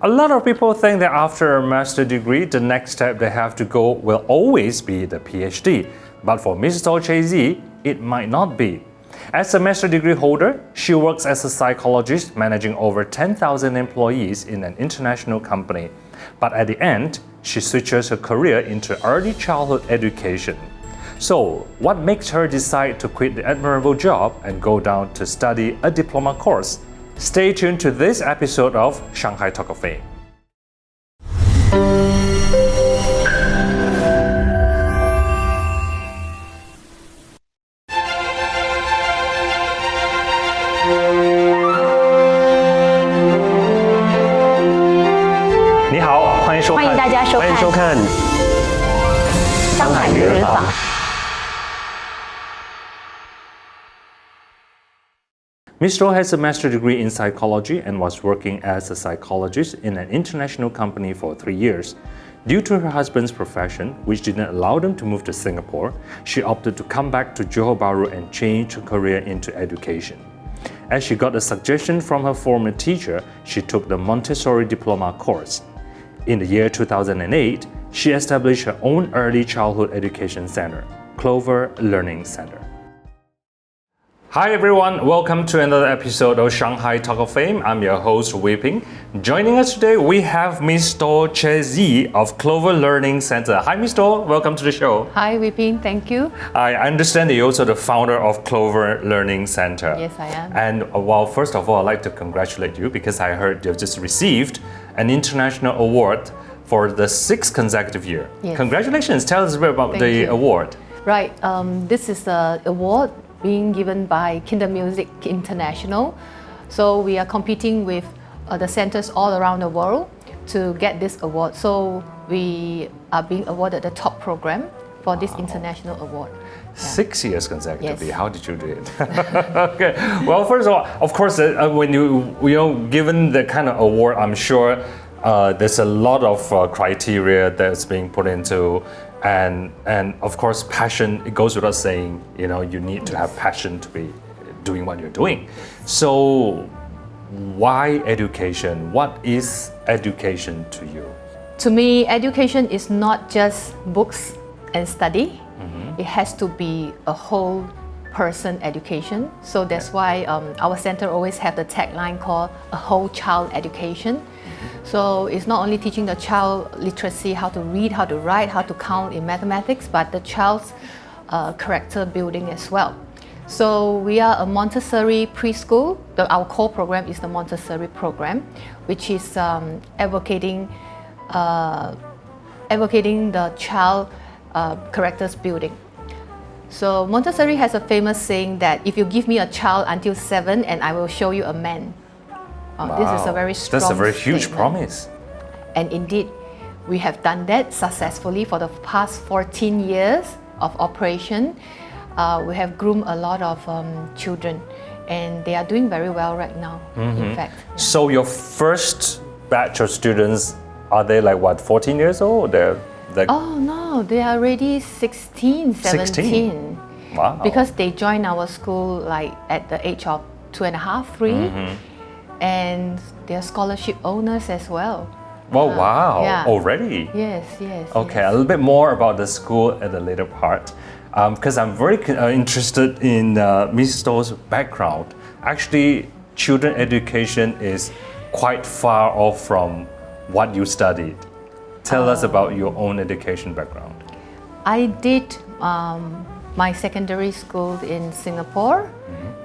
A lot of people think that after a master's degree, the next step they have to go will always be the PhD. But for Ms. Toh Chaz Yee, it might not be. As a master's degree holder, she works as a psychologist managing over 10,000 employees in an international company. But at the end, she switches her career into early childhood education. So, what makes her decide to quit the admirable job and go down to study a diploma course? Stay tuned to this episode of Shanghai Talk of Fame. 你好，欢迎收看，欢迎大家收看上海愚人坊。Ms. Toh has a master's degree in psychology and was working as a psychologist in an international company for 3 years. Due to her husband's profession, which didn't allow them to move to Singapore, she opted to come back to Johor Bahru and change her career into education. As she got a suggestion from her former teacher, she took the Montessori diploma course. In the year 2008, she established her own early childhood education center, Clover Learning Centre. Hi everyone, welcome to another episode of Shanghai Talk of Fame. I'm your host, Goh Wee Ping. Joining us today, we have Ms. Toh Chaz Yee of Clover Learning Centre. Hi Ms. Toh, welcome to the show. Hi, Wee Ping, thank you. I understand that you're also the founder of Clover Learning Centre. Yes, I am. And well, first of all, I'd like to congratulate you because I heard you've just received an international award for the 6th consecutive year. Yes. Congratulations, tell us a bit about Thank the you. award. Right, this is an award being given by Kinder Music International. So we are competing with the centers all around the world to get this award. So we are being awarded the top program for this international award. 6 years consecutively. Yes. How did you do it? Okay. Well, first of all, of course, when you given the kind of award, I'm sure there's a lot of criteria that's being put into, and of course, passion. It goes without saying. You need to have passion to be doing what you're doing. So, why education? What is education to you? To me, education is not just books and study. It has to be a whole person education. So that's why our center always have the tagline called a whole child education. So it's not only teaching the child literacy, how to read, how to write, how to count in mathematics, but the child's character building as well. So we are a Montessori preschool. Our core program is the Montessori program, which is advocating the child characters building. So Montessori has a famous saying that if you give me a child until 7 and I will show you a man. Wow. This is a very strong That's a very huge statement. promise. And indeed, we have done that successfully for the past 14 years of operation. We have groomed a lot of children and they are doing very well right now, in fact. Yeah. So your first batch of students, are they like what, 14 years old? They're like Oh no, they are already 16, 17. 16? Wow. Because they joined our school like at the age of 2.5, 3. And they're scholarship owners as well. Oh wow, yeah. already? Yes. Okay, a little bit more about the school at the later part. Because I'm very interested in Ms. Toh's background. Actually, children education is quite far off from what you studied. Tell us about your own education background. I did my secondary school in Singapore,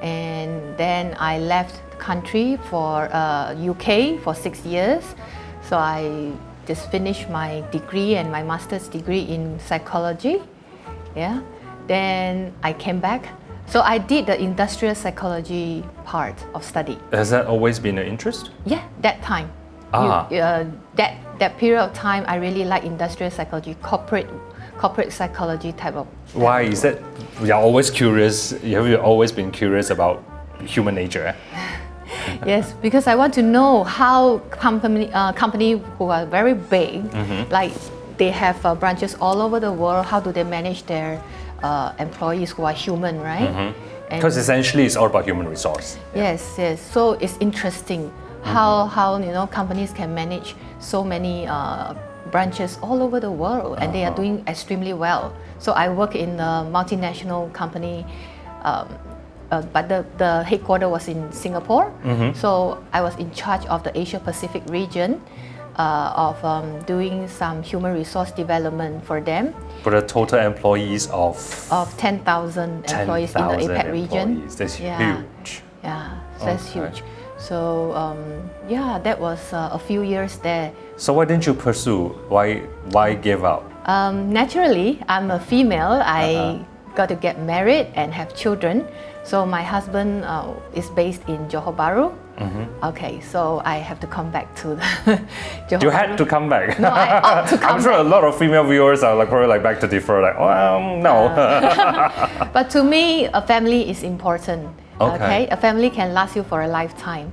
and then I left the country for UK for 6 years. So I just finished my degree and my master's degree in psychology. Yeah. Then I came back. So I did the industrial psychology part of study. Has that always been an interest? Yeah, that time. That period of time, I really like industrial psychology, corporate psychology type of. Why is that? You're always curious. You've always been curious about human nature. Yes, because I want to know how company who are very big, like they have branches all over the world. How do they manage their employees who are human, right? Because essentially it's all about human resource. Yes. So it's interesting how you know companies can manage so many branches all over the world, and they are doing extremely well. So I work in a multinational company, but the headquarters was in Singapore. So I was in charge of the Asia Pacific region of doing some human resource development for them. For the total employees of 10,000 employees in the APAC region. That's huge. Yeah, so that's huge. So yeah, that was a few years there. So why didn't you pursue? Why give up? Naturally, I'm a female. I got to get married and have children. So my husband is based in Johor Bahru. Okay, so I have to come back to the Johor You Bahru. had to come back. No, I ought to come I'm sure a lot of female viewers are like probably like back to defer, like, no. But to me, a family is important. Okay. A family can last you for a lifetime.